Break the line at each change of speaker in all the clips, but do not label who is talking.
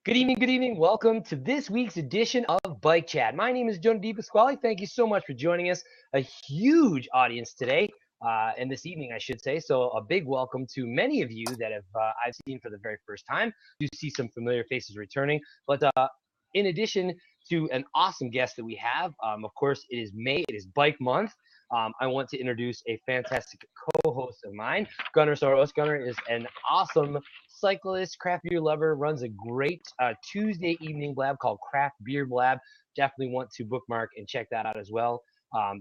Good evening, good evening. Welcome to this week's edition of Bike Chat. My name is Jonah DiPasquale. Thank you so much for joining us. A huge audience today, and this evening, I should say. So a big welcome to many of you that I've seen for the very first time. You see some familiar faces returning. But in addition to an awesome guest that we have, of course, it is May. It is Bike Month. I want to introduce a fantastic co-host of mine, Gunnar Soroos. Gunnar is an awesome cyclist, craft beer lover, runs a great Tuesday evening blab called Craft Beer Blab. Definitely want to bookmark and check that out as well.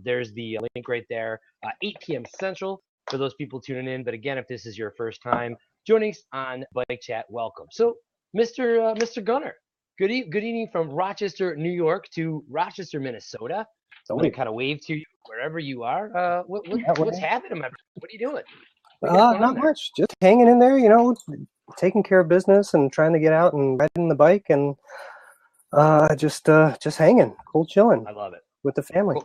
There's the link right there, 8 p.m. Central for those people tuning in. But again, if this is your first time joining us on Bike Chat, welcome. So, Mr. Gunnar, good evening from Rochester, New York to Rochester, Minnesota. So I'm going to kind of wave to you wherever you are. What's happening, my friend? What are you doing?
Not much. Just hanging in there, taking care of business and trying to get out and riding the bike and just hanging, cold chilling.
I love it.
With the family.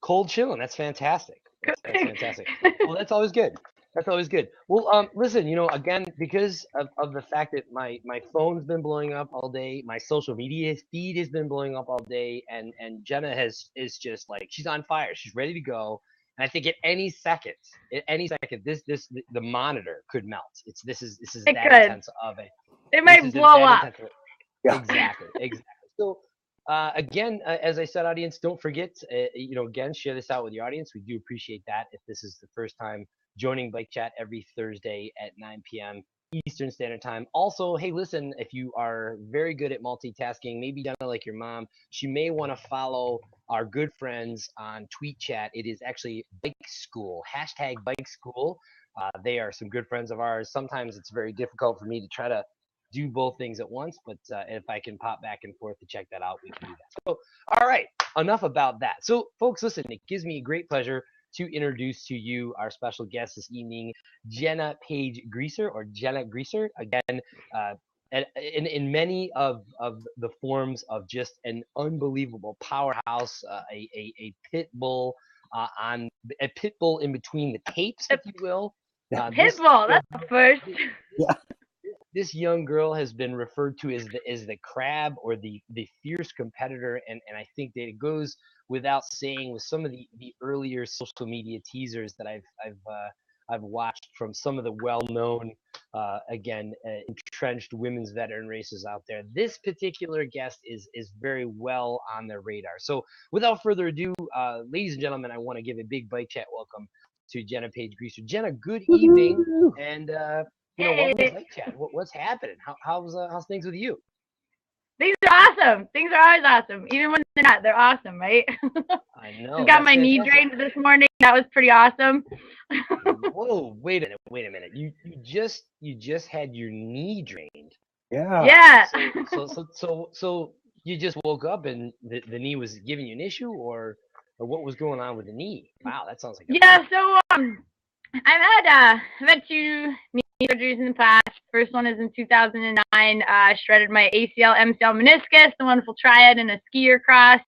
Cold chilling. That's fantastic. That's fantastic. Well, that's always good. That's always good. Well, listen, again, because of the fact that my phone's been blowing up all day, my social media feed has been blowing up all day, and Jena is just like, she's on fire. She's ready to go. And I think at any second, the monitor could melt. This is that intense of it.
It might blow up.
Exactly. So, again, as I said, audience, don't forget, again, share this out with your audience. We do appreciate that. If this is the first time joining Bike Chat every Thursday at 9 p.m. Eastern Standard Time. Also, hey, listen, if you are very good at multitasking, maybe done like your mom, she may want to follow our good friends on Tweet Chat. It is actually Bike School, #Bike School. They are some good friends of ours. Sometimes it's very difficult for me to try to do both things at once, but if I can pop back and forth to check that out, we can do that. So, all right, enough about that. So, folks, listen, it gives me great pleasure to introduce to you our special guest this evening, Jena Page Greaser, or Jena Greaser. Again, in many of the forms of just an unbelievable powerhouse, a pit bull a pit bull in between the tapes, if you will.
Pit bull, that's the first.
Yeah.
This young girl has been referred to as the crab, or the fierce competitor, and I think that it goes without saying with some of the earlier social media teasers that I've watched from some of the well-known entrenched women's veteran races out there. This particular guest is very well on their radar. So without further ado, ladies and gentlemen, I want to give a big Bike Chat welcome to Jena Page Greaser. Jena, good evening, and welcome to Bike Chat. What's happening? How's things with you?
Things are awesome. Things are always awesome. Even when they're not, they're awesome, right?
I know.
I got my knee drained this morning. That was pretty awesome.
Whoa, wait a minute. You just had your knee drained.
Yeah.
Yeah.
So you just woke up and the knee was giving you an issue, or what was going on with the knee? Wow, that sounds like
So I've had 2 knee surgeries in the past. First one is in 2009. Shredded my ACL, MCL, meniscus, the wonderful triad in a skier cross.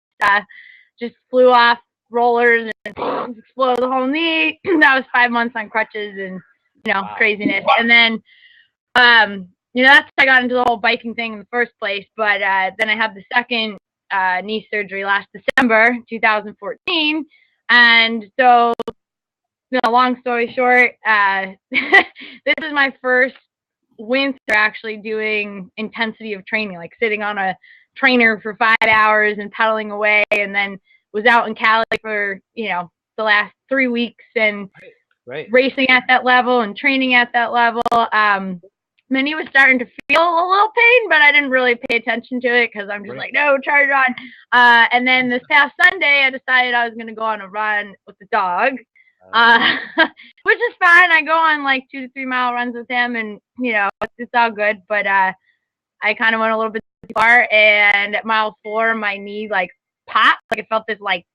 Just flew off rollers and exploded the whole knee. That was 5 months on crutches and wow. Craziness. And then that's how I got into the whole biking thing in the first place. But then I had the second knee surgery last December 2014, and so long story short, this is my first winter actually doing intensity of training, like sitting on a trainer for 5 hours and pedaling away, and then was out in Cali for the last 3 weeks and racing at that level and training at that level. My knee was starting to feel a little pain, but I didn't really pay attention to it because I'm just like, no, charge on. And then this past Sunday, I decided I was going to go on a run with the dog. Which is fine. I go on like 2 to 3 mile runs with him, and it's all good. But I kind of went a little bit too far, and at mile 4, my knee like popped. Like I felt this like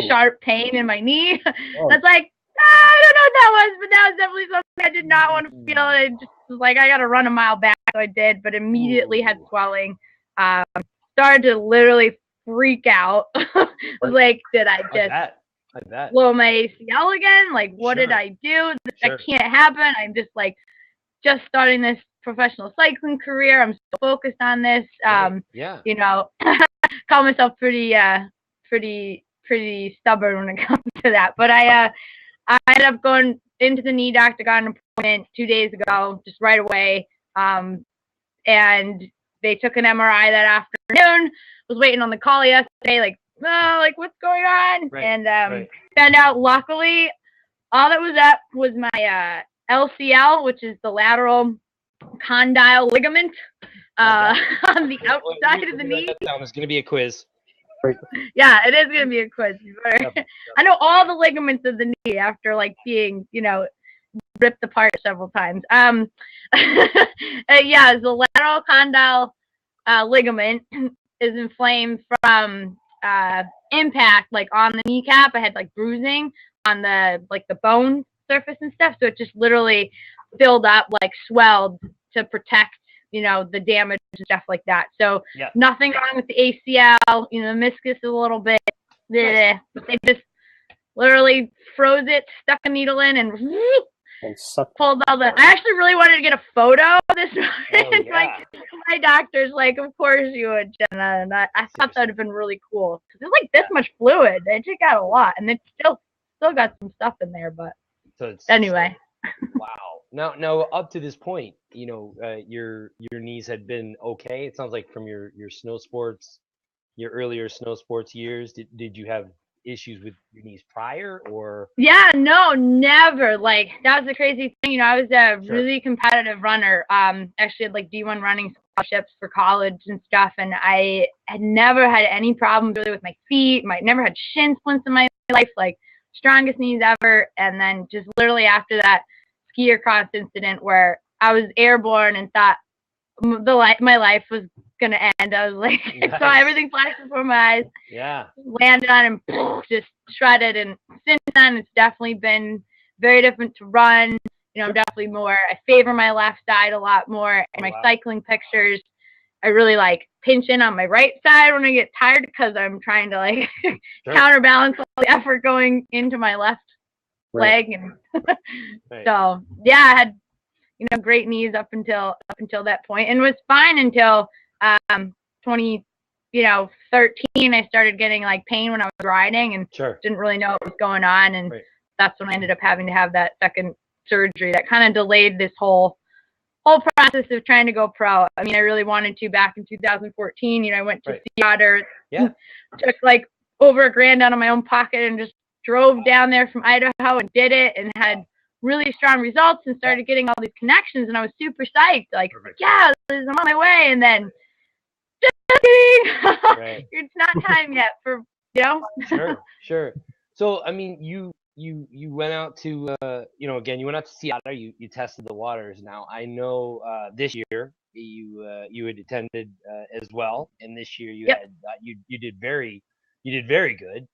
sharp pain in my knee. That's like, I don't know what that was, but that was definitely something I did not want to feel. I just was like, I got to run a mile back, so I did, but immediately had swelling. Started to literally freak out. Was like, did I just blow my ACL again? Like, what did I do? That can't happen. I'm just starting this professional cycling career. I'm so focused on this.
Yeah.
You know, call myself pretty stubborn when it comes to that. But I ended up going into the knee doctor, got an appointment 2 days ago, just right away. And they took an MRI that afternoon. Was waiting on the call yesterday, like, oh, like what's going on?
Right.
And found out, luckily, all that was up was my LCL, which is the lateral condyle ligament on the outside of the knee.
It's going to be a quiz.
Yeah, it is going to be a quiz. I know all the ligaments of the knee after like being, you know, ripped apart several times. Yeah, the lateral condyle ligament is inflamed from impact, like on the kneecap. I had like bruising on the bone surface and stuff, so it just literally filled up, like swelled to protect, you know, the damage and stuff like that. So nothing wrong with the ACL. You know, the meniscus is a little bit, but they just literally froze it, stuck a needle in, and pulled all the. I actually really wanted to get a photo this morning. My doctor's like, of course you would, Jenna, and I thought that would have been really cool because there's like this much fluid. They took out a lot, and it still got some stuff in there, but anyway.
Wow. Now up to this point, you know, your knees had been okay. It sounds like from your snow sports, your earlier snow sports years. Did you have issues with your knees prior, or?
Yeah, no, never. Like, that was the crazy thing. You know, I was a really competitive runner. Actually had like D1 running scholarships for college and stuff, and I had never had any problems really with my feet. Never had shin splints in my life, like strongest knees ever. And then just literally after that skier cross incident where I was airborne and thought my life was gonna end. I was like, saw everything flash before my eyes.
Yeah.
Landed on and just shredded. And since then, it's definitely been very different to run. You know, I'm definitely more. I favor my left side a lot more. And my cycling pictures, I really like pinch in on my right side when I get tired because I'm trying to like counterbalance all the effort going into my left leg. And so yeah, I had, you know, great knees up until that point, and was fine until 2013. I started getting like pain when I was riding, and didn't really know what was going on, and that's when I ended up having to have that second surgery that kind of delayed this whole process of trying to go pro. I mean, I really wanted to back in 2014. You know, I went to Sea Otter, took like over $1,000 out of my own pocket and just drove down there from Idaho and did it, and had really strong results and started getting all these connections, and I was super psyched, like, yeah, I'm on my way. And then it's not time yet for, you know.
Sure. So I mean, you went out to you know, again, you went out to Seattle. You tested the waters. Now I know this year you had attended as well, and this year you had you did very good.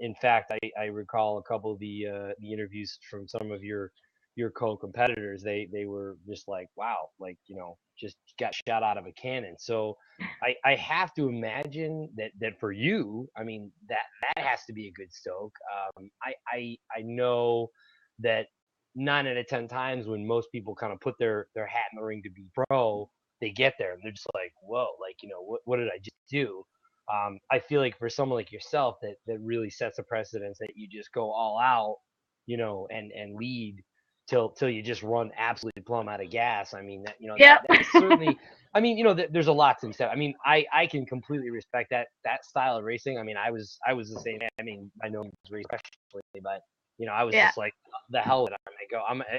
In fact, I recall a couple of the interviews from some of your co-competitors. They were just like, wow, like, you know, just got shot out of a cannon. So I have to imagine that for you, I mean, that has to be a good stoke. I know that 9 out of 10 times when most people kind of put their hat in the ring to be pro, they get there and they're just like, whoa, like, you know, what did I just do? I feel like for someone like yourself that really sets a precedence that you just go all out, you know, and lead till you just run absolutely plumb out of gas. I mean, that, you know, that's certainly, I mean, you know, there's a lot to say. I mean, I can completely respect that style of racing. I mean, I was the same. I mean, I know race especially, but you know, I was just like, the hell with it.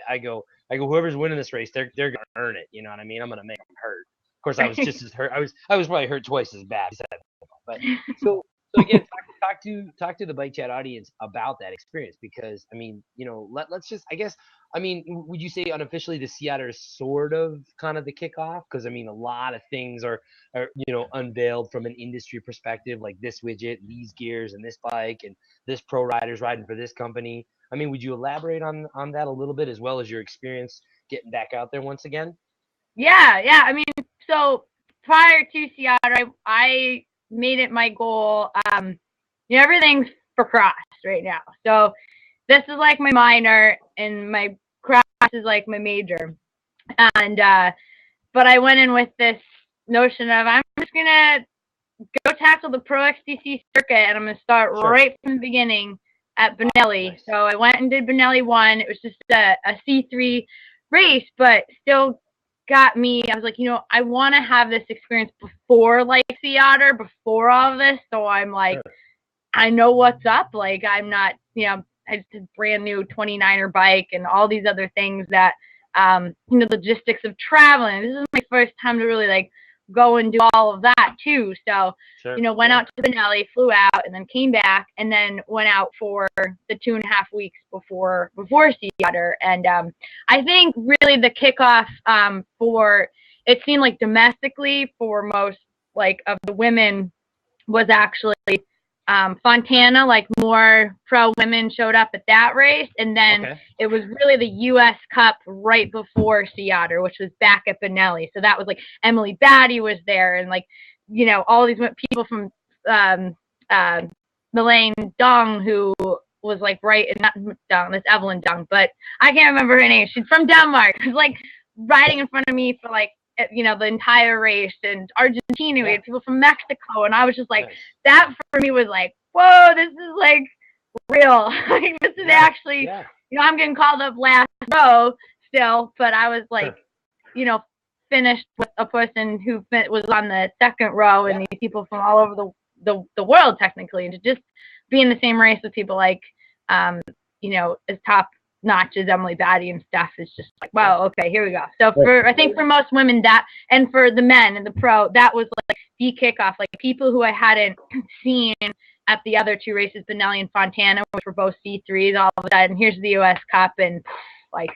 I go, whoever's winning this race, they're gonna earn it. You know what I mean? I'm gonna make them hurt. Of course, I was just as hurt. I was probably hurt twice as bad. But so again, talk to the Bike Chat audience about that experience, because I mean, you know, let's just, I guess, I mean, would you say unofficially the Seattle is sort of kind of the kickoff? Because I mean, a lot of things are you know, unveiled from an industry perspective, like this widget, these gears, and this bike, and this pro rider's riding for this company. I mean, would you elaborate on that a little bit, as well as your experience getting back out there once again?
Yeah. I mean, so prior to Seattle, I made it my goal. You know, everything's for cross right now. So this is like my minor, and my cross is like my major. And but I went in with this notion of I'm just gonna go tackle the Pro XTC circuit, and I'm gonna start right from the beginning at Benelli.
Nice.
So I went and did Benelli 1. It was just a C3 race, but still got me. I was like, I want to have this experience before like Sea Otter, before all of this. So I'm like, I know what's up. Like I'm not, I just did brand new 29er bike and all these other things that, logistics of traveling. This is my first time to really like go and do all of that too. So, went out to Benelli, flew out, and then came back, and then went out for the 2.5 weeks before Sea Otter. And I think really the kickoff for it seemed like domestically for most like of the women was actually Fontana, like more pro women showed up at that race, and then it was really the U.S. Cup right before Sea Otter, which was back at Benelli. So that was like Emily Batty was there, and like all these people from Melaine Dong, who was like not Dong, that's Evelyn Dong, but I can't remember her name. She's from Denmark. She was like riding in front of me for like the entire race, and Argentina, we had people from Mexico, and I was just like, that for me was like, whoa, this is like real. Like this is actually, I'm getting called up last row still, but I was like, finished with a person who was on the second row, and these people from all over the world technically, and to just be in the same race with people like, as top notch as Emily Batty and stuff is just like, wow, okay, here we go. So I think for most women that, and for the men and the pro, that was like the kickoff, like people who I hadn't seen at the other 2 races, Benelli and Fontana, which were both C3s, all of a sudden, here's the US Cup, and like,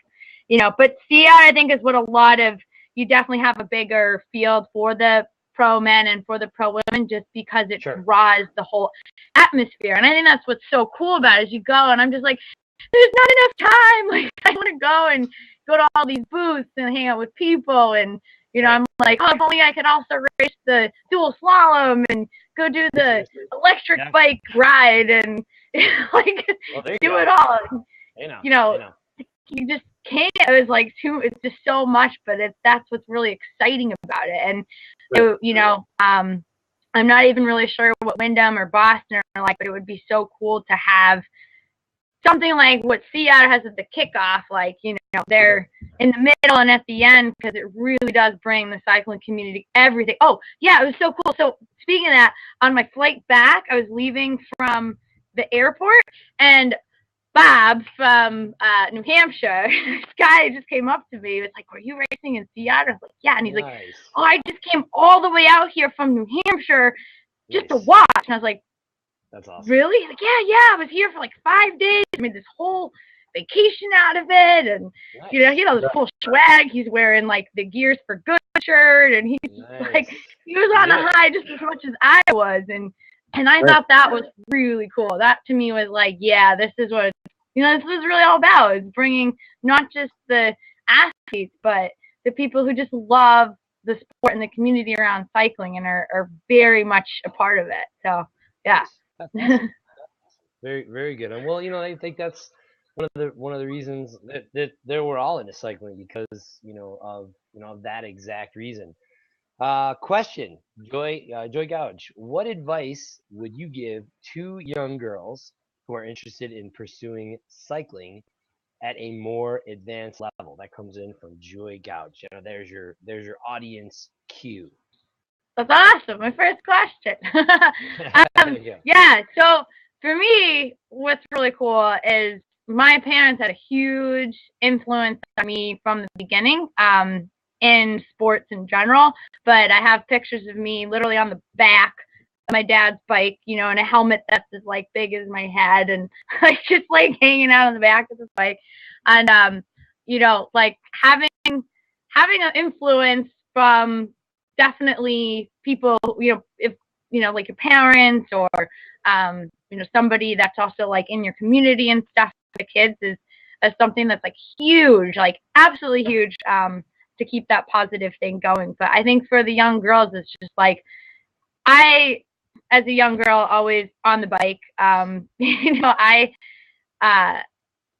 but Sea Otter, I think, is what a lot of, you definitely have a bigger field for the pro men and for the pro women, just because it draws the whole atmosphere. And I think that's what's so cool about it, is you go, and I'm just like, there's not enough time. Like I want to go to all these booths and hang out with people, and I'm like, oh, if only I could also race the dual slalom and go do the electric bike ride and like do it all. You just can't. It was like it's just so much, but that's what's really exciting about it. And I'm not even really sure what Wyndham or Boston are like, but it would be so cool to have something like what Sea Otter has at the kickoff, like, they're in the middle and at the end, because it really does bring the cycling community everything. Oh, yeah, it was so cool. So speaking of that, on my flight back, I was leaving from the airport, and Bob from New Hampshire, this guy just came up to me. He was like, were you racing in Sea Otter? I was like, yeah. And he's like, oh, I just came all the way out here from New Hampshire just to watch. And I was like,
that's awesome.
Really? He's like, yeah, I was here for like 5 days. I made this whole vacation out of it, and he had all this cool swag. He's wearing like the Gears for Good shirt, and he's like, he was on a high just as much as I was, and I thought that was really cool. That to me was like, yeah, this is what this is really all about. Is bringing not just the athletes, but the people who just love the sport and the community around cycling and are very much a part of it. So yeah.
That's awesome. Very, very good. And well, I think that's one of the reasons that we're all into cycling, because of that exact reason. Question, Joy Gouge, what advice would you give to young girls who are interested in pursuing cycling at a more advanced level? That comes in from Joy Gouge. There's your audience cue.
That's awesome. My first question. Yeah. So for me, what's really cool is my parents had a huge influence on me from the beginning, in sports in general. But I have pictures of me literally on the back of my dad's bike, in a helmet that's as like big as my head, and like just like hanging out on the back of the bike, and like having an influence from definitely people, if like your parents or somebody that's also like in your community and stuff, the kids is something that's like huge, like absolutely huge, to keep that positive thing going. But I think for the young girls, it's just like, I, as a young girl, always on the bike,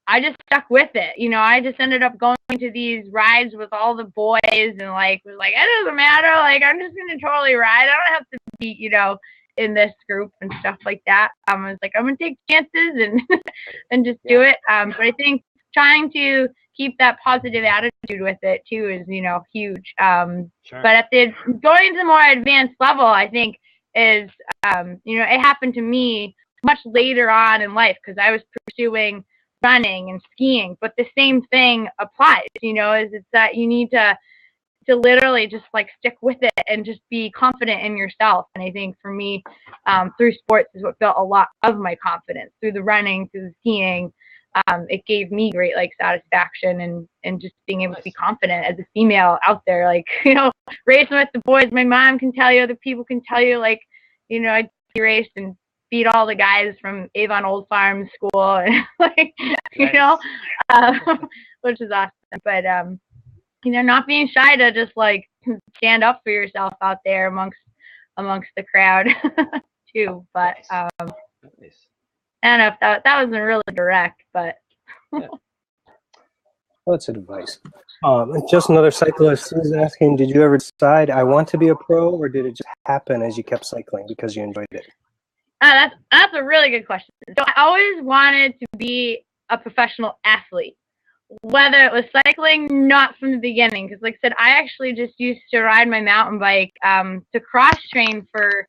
I just stuck with it. You know, I just ended up going to these rides with all the boys and like was like, it doesn't matter. Like, I'm just going to totally ride. I don't have to be, you know, in this group and stuff like that. I was like, I'm going to take chances and and just do it. But I think trying to keep that positive attitude with it too is, you know, huge.
Sure.
But at the going to the more advanced level, I think is, you know, it happened to me much later on in life because I was pursuing running and skiing, but the same thing applies, you know, is it's that you need to literally just like stick with it and just be confident in yourself. And I think for me, through sports is what built a lot of my confidence. Through the running, through the skiing, it gave me great like satisfaction and just being able to be confident as a female out there, like, you know, racing with the boys. My mom can tell you, other people can tell you, like, you know, I raced and beat all the guys from Avon Old Farm School and like, you know, which is awesome. But, you know, not being shy to just like stand up for yourself out there amongst the crowd too. But, I don't know if that wasn't really direct, but.
Well, that's advice. Just another cyclist is asking, did you ever decide I want to be a pro, or did it just happen as you kept cycling because you enjoyed it?
That's a really good question. So I always wanted to be a professional athlete, whether it was cycling, not from the beginning. Because like I said, I actually just used to ride my mountain bike to cross train for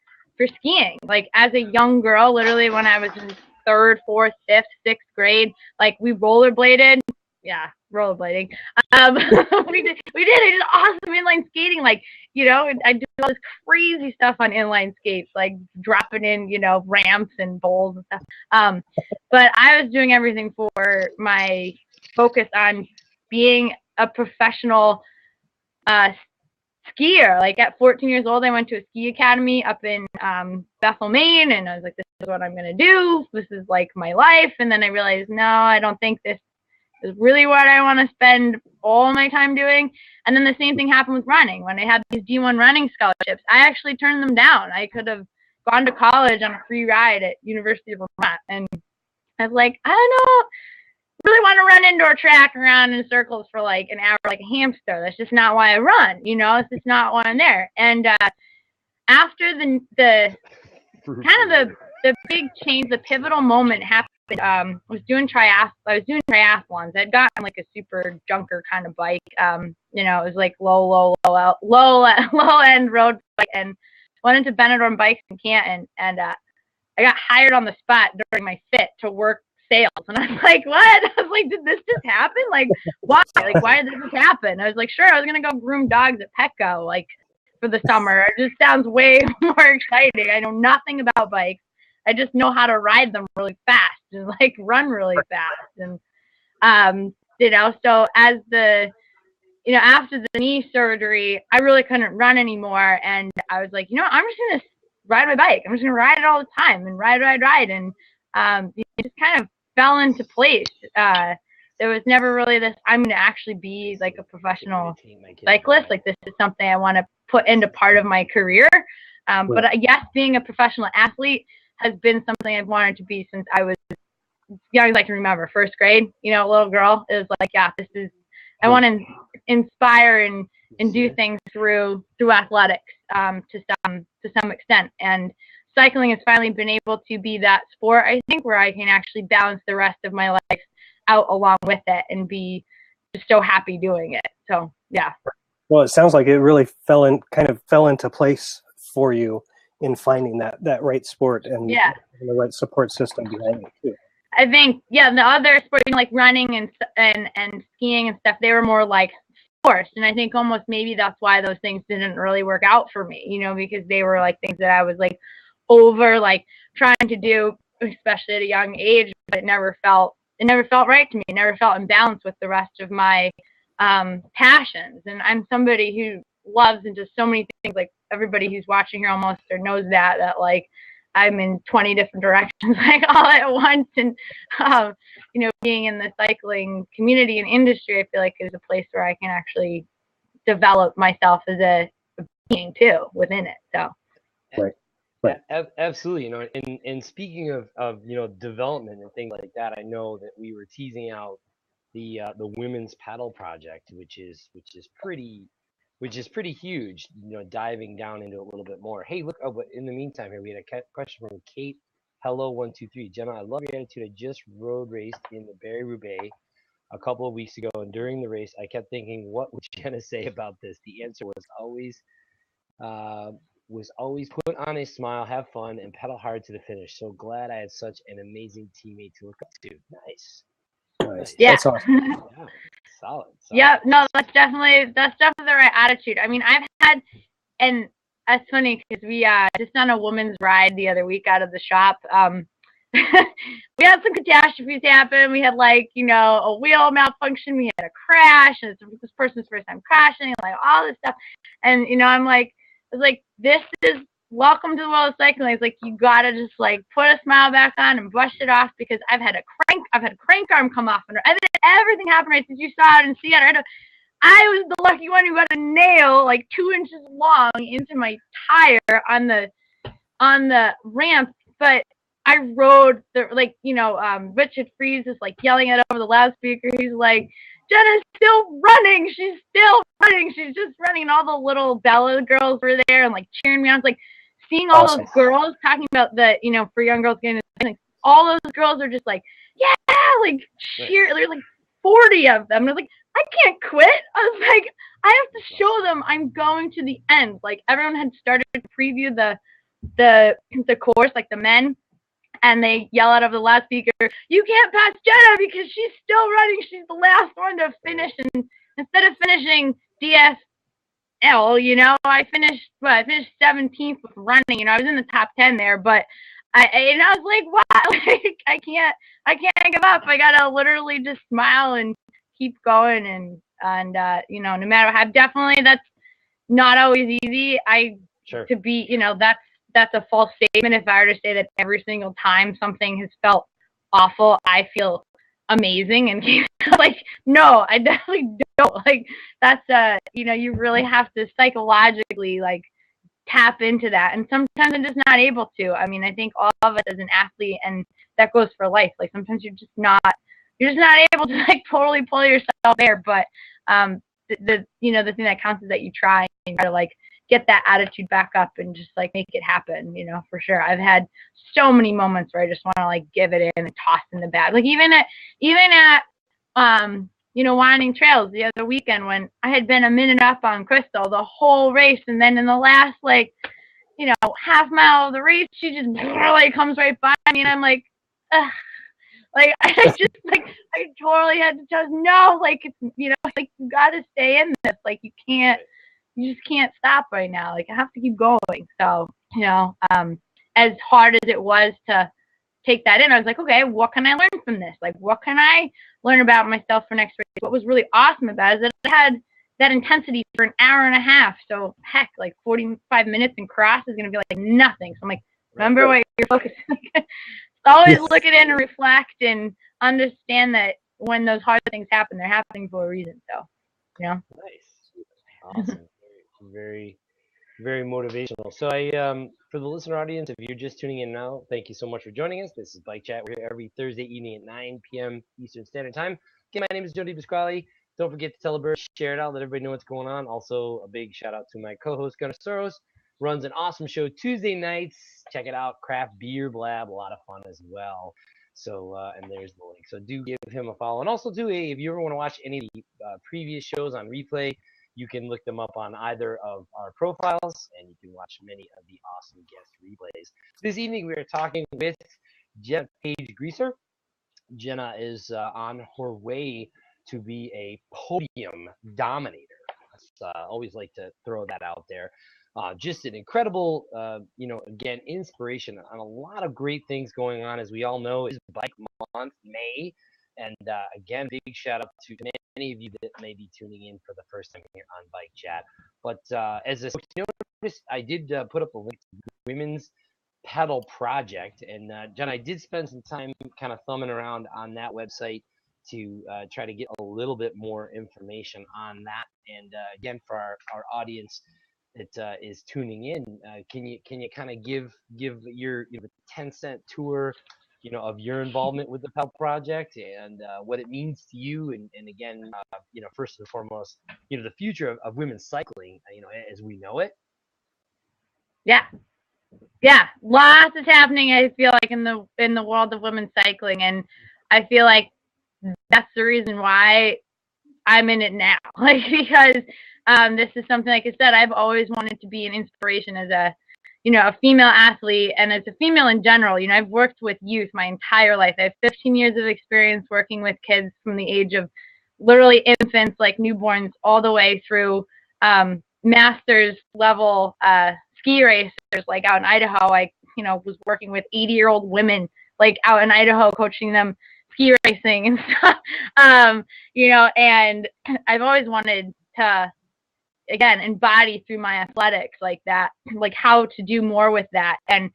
skiing. Like as a young girl, literally when I was in 3rd, 4th, 5th, 6th grade, like we rollerbladed. Yeah, rollerblading. We did awesome inline skating. Like, you know, I did all this crazy stuff on inline skates, like dropping in, you know, ramps and bowls and stuff. But I was doing everything for my focus on being a professional skier. Like at 14 years old, I went to a ski academy up in Bethel, Maine, and I was like, this is what I'm gonna do. This is like my life. And then I realized, no, I don't think this is really what I want to spend all my time doing. And then the same thing happened with running. When I had these D1 running scholarships, I actually turned them down. I could have gone to college on a free ride at University of Vermont. And I was like, I don't know, really want to run indoor track around in circles for like an hour like a hamster. That's just not why I run. You know, it's just not why I'm there. And after the kind of the big change, the pivotal moment happened. I was doing triathlons. I'd gotten like a super junker kind of bike. You know, it was like low end road bike, and went into Benidorm Bikes in Canton, and I got hired on the spot during my fit to work sales. And I was like, what? I was like, did this just happen? Like, why? Like, why did this just happen? I was like, sure, I was gonna go groom dogs at Petco like for the summer. It just sounds way more exciting. I know nothing about bikes. I just know how to ride them really fast and like run really fast. And, you know, so as you know, after the knee surgery, I really couldn't run anymore. And I was like, you know, I'm just going to ride my bike. I'm just going to ride it all the time and ride. And it just kind of fell into place. There was never really this, I'm going to actually be like a professional cyclist. Like this is something I want to put into part of my career. But yes, being a professional athlete has been something I've wanted to be since I was young. I can remember 1st grade, you know, little girl. It was like, yeah, I want to inspire and do things through athletics to some extent. And cycling has finally been able to be that sport, I think, where I can actually balance the rest of my life out along with it and be just so happy doing it. So, yeah.
Well, it sounds like it really fell into place for you in finding that right sport and the right support system behind it too.
I think, yeah, the other sports, you know, like running and skiing and stuff, they were more like forced. And I think almost maybe that's why those things didn't really work out for me, you know, because they were like things that I was like over like trying to do, especially at a young age, but it never felt right to me. It never felt in balance with the rest of my passions. And I'm somebody who loves and does so many things. Like everybody who's watching here almost or knows that like I'm in 20 different directions like all at once. And you know, being in the cycling community and industry, I feel like is a place where I can actually develop myself as a being too within it. So
right. Right.
Absolutely. And speaking of development and things like that, I know that we were teasing out the women's paddle project, which is pretty huge. Diving down into it a little bit more. Hey, look. Oh, but in the meantime, here we had a question from Kate. Hello, 123. Jenna, I love your attitude. I just road raced in the Barry Roubaix a couple of weeks ago, and during the race, I kept thinking, what would Jenna say about this? The answer uh, was always put on a smile, have fun, and pedal hard to the finish. So glad I had such an amazing teammate to look up to. Nice.
Nice.
Yeah.
That's awesome.
Yeah. Solid.
Yeah, no, that's definitely the right attitude. I mean, I've had, and that's funny because we just on a woman's ride the other week out of the shop. We had some catastrophes happen. We had a wheel malfunction. We had a crash, and it's this person's first time crashing, and all this stuff. And I'm like, it's like, this is welcome to the world of cycling. It's like, you gotta just put a smile back on and brush it off, because I've had a crank arm come off, and everything happened right since you saw it and see it. I was the lucky one who got a nail 2 inches long into my tire on the ramp, but I rode Richard Freeze is yelling it over the loudspeaker. He's like, Jenna's still running. She's still running. She's just running. And all the little Bella girls were there and cheering me on. It's like seeing all
Awesome.
those girls talking about for young girls getting all those girls are just yeah, cheer. There's 40 of them. And I was like, I can't quit. I was like, I have to show them I'm going to the end. Everyone had started to preview the course, the men. And they yell out of the loudspeaker, you can't pass Jenna because she's still running. She's the last one to finish. And instead of finishing DSL, I finished 17th with running. I was in the top 10 there, but I was like, wow, I can't give up. I gotta literally just smile and keep going. And no matter how, definitely that's not always easy.
Sure.
To be, that's a false statement if I were to say that every single time something has felt awful, I feel amazing. And no, I definitely don't. That's you really have to psychologically tap into that. And sometimes I'm just not able to. I mean, I think all of it as an athlete, and that goes for life. Sometimes you're just not able to totally pull yourself there. But the thing that counts is that you try and try to get that attitude back up and just make it happen, for sure. I've had so many moments where I just want to give it in and toss in the bag. Even at winding trails the other weekend when I had been a minute up on Crystal the whole race, and then in the last half mile of the race, she just comes right by me, and I'm like, ugh. I just I totally had to tell her, no, it's you gotta stay in this. You just can't stop right now. I have to keep going. So, as hard as it was to take that in, I was like, okay, what can I learn from this? What can I learn about myself for next race? What was really awesome about it is that I had that intensity for an hour and a half. So, heck, 45 minutes in cross is going to be nothing. So I'm like, remember what you're focusing on. Always look at it and reflect and understand that when those hard things happen, they're happening for a reason. So,
Nice. Awesome. Very, very motivational. So for the listener audience, if you're just tuning in now, thank you so much for joining us. This is Bike Chat. We're here every Thursday evening at 9 p.m. Eastern Standard Time. Again, my name is Jonah DiPasquale. Don't forget to tell a bird, share it out, let everybody know what's going on. Also, a big shout out to my co-host, Gunnar Soroos. Runs an awesome show Tuesday nights. Check it out. Craft Beer Blab. A lot of fun as well. So, and there's the link. So do give him a follow. And also, too, if you ever want to watch any of the previous shows on replay, you can look them up on either of our profiles, and you can watch many of the awesome guest replays. This evening, we are talking with Jena Page Greaser. Jenna is on her way to be a podium dominator. Always like to throw that out there. Just an incredible, again, inspiration on a lot of great things going on. As we all know, is Bike Month, May. And again, big shout out to many of you that may be tuning in for the first time here on Bike Chat. But as a notice, I did put up a link to the Women's Pedal Project. And John, I did spend some time kind of thumbing around on that website to try to get a little bit more information on that. And again, for our audience, that is tuning in, can you kind of give your 10-cent tour, of your involvement with the Pell Project and what it means to you, and again, first and foremost, the future of women's cycling, as we know it.
Yeah. Yeah, lots is happening, I feel like, in the world of women's cycling, and I feel like that's the reason why I'm in it now. Like, because this is something, like I said, I've always wanted to be an inspiration as a female athlete, and as a female in general. I've worked with youth my entire life. I have 15 years of experience working with kids from the age of literally infants, like newborns, all the way through master's level ski racers, like out in Idaho. I was working with 80-year-old women, like out in Idaho, coaching them ski racing and stuff. And I've always wanted to, again, embody through my athletics like that, like how to do more with that. And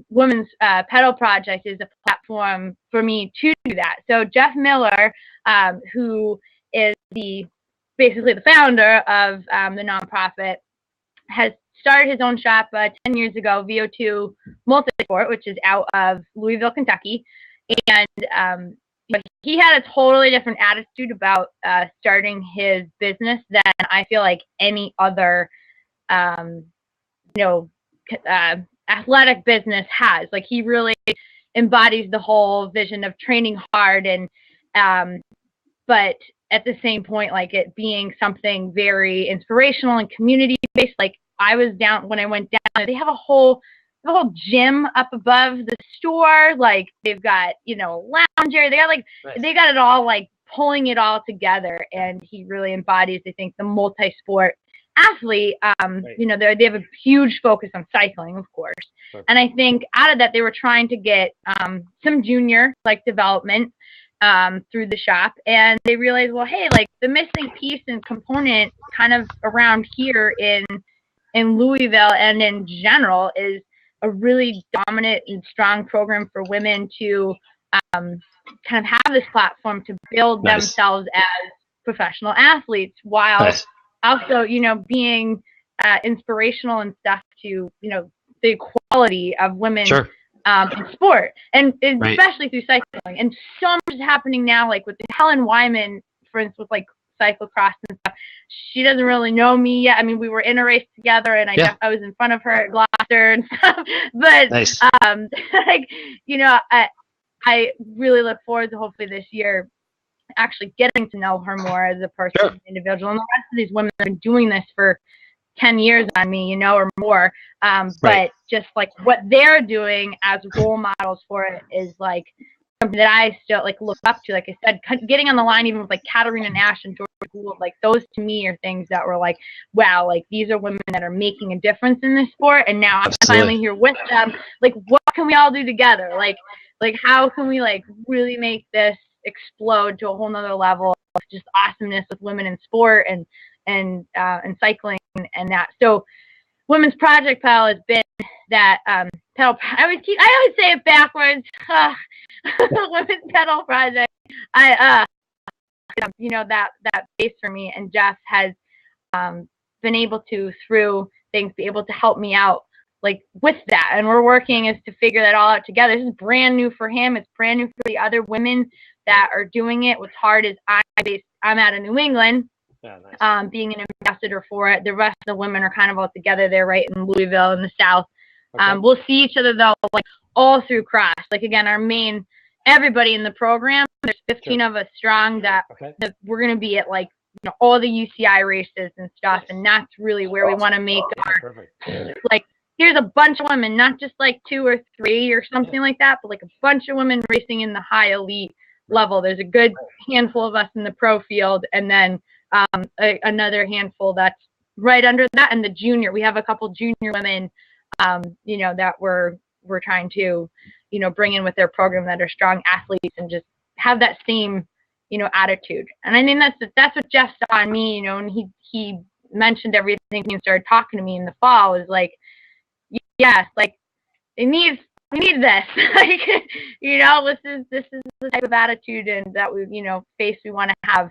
Women's Pedal Project is a platform for me to do that. So Jeff Miller, who is basically the founder of the nonprofit, has started his own shop 10 years ago, VO2 Multisport, which is out of Louisville, Kentucky. And but he had a totally different attitude about starting his business than I feel like any other, athletic business has. Like, he really embodies the whole vision of training hard, and but at the same point, like, it being something very inspirational and community based. Like, I was down when I went down. They have a whole gym up above the store. Like, they've got lounge area. They got They got it all, like, pulling it all together. And he really embodies, I think, the multi-sport athlete. They have a huge focus on cycling, of course. Right. And I think out of that, they were trying to get some junior development through the shop, and they realized, well, hey, like, the missing piece and component kind of around here in Louisville and in general is a really dominant and strong program for women to kind of have this platform to build themselves as professional athletes, while also, being inspirational and stuff to, the equality of women in sport, and especially through cycling. And so much is happening now, like with Helen Wyman, for instance, with like cyclocross and stuff. She doesn't really know me yet. I mean, we were in a race together, and I was in front of her at Gloucester and stuff. But I really look forward to hopefully this year actually getting to know her more as a person, as an individual. And the rest of these women have been doing this for 10 years on me, or more. But just like what they're doing as role models for it is like something that I still like look up to. Like I said, getting on the line even with like Katarina Nash and Georgia Gould, like those to me are things that were like, wow, like these are women that are making a difference in this sport. And now I'm finally here with them. Like, what can we all do together? Like how can we like really make this explode to a whole nother level of just awesomeness with women in sport and cycling and that. So Women's Project Pedal has been that pedal. I always say it backwards. Women's Pedal Project. That base for me, and Jeff has been able to, through things, be able to help me out like with that, and we're working to figure that all out together. This is brand new for him. It's brand new for the other women that are doing it. What's hard is I'm out of New England. Yeah, nice. Being an ambassador for it. The rest of the women are kind of all together there, right in Louisville in the South. Okay. We'll see each other though, like all through cross. Like again, everybody in the program, there's 15 of us strong that we're going to be at like, all the UCI races and stuff. And that's really where we want to make our, like, here's a bunch of women, not just like 2 or 3 or something like that, but like a bunch of women racing in the high elite level. There's a good handful of us in the pro field, and then another handful that's right under that, and the junior. We have a couple junior women, that we're trying to, bring in with their program that are strong athletes and just have that same, attitude. And I think that's what Jeff saw in me, and he mentioned everything and started talking to me in the fall. Was like, yes, like we need this, like, this is the type of attitude and that we, face we want to have